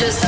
Just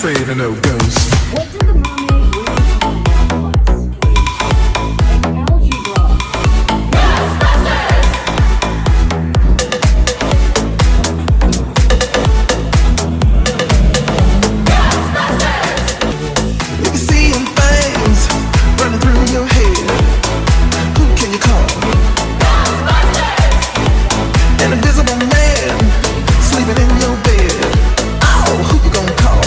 afraid of no ghosts. What did the mermaid bring from algebra? You can see things running through your head. Who can you call? An invisible man sleeping in your bed. Oh, who you gonna call?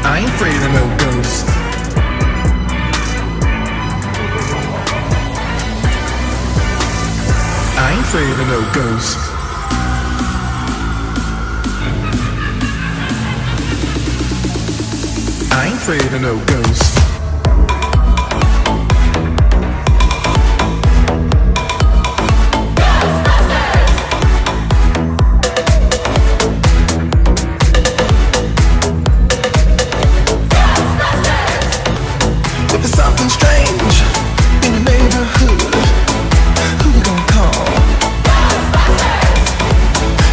I ain't afraid of no ghosts. I ain't afraid of no ghosts. I ain't afraid of no ghosts. If there's something strange in your neighborhood, who you gonna call?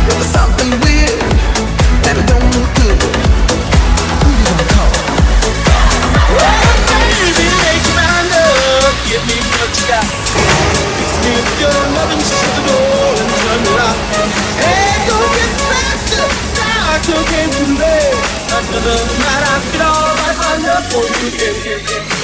If there's something weird and it don't look good, who you gonna call? Baby, make your mind up, give me what you got. Fix me with your loving, shut the door and turn it off. Hey, don't get faster, now I still came too late. Another night I feel alright, I'm up for you again.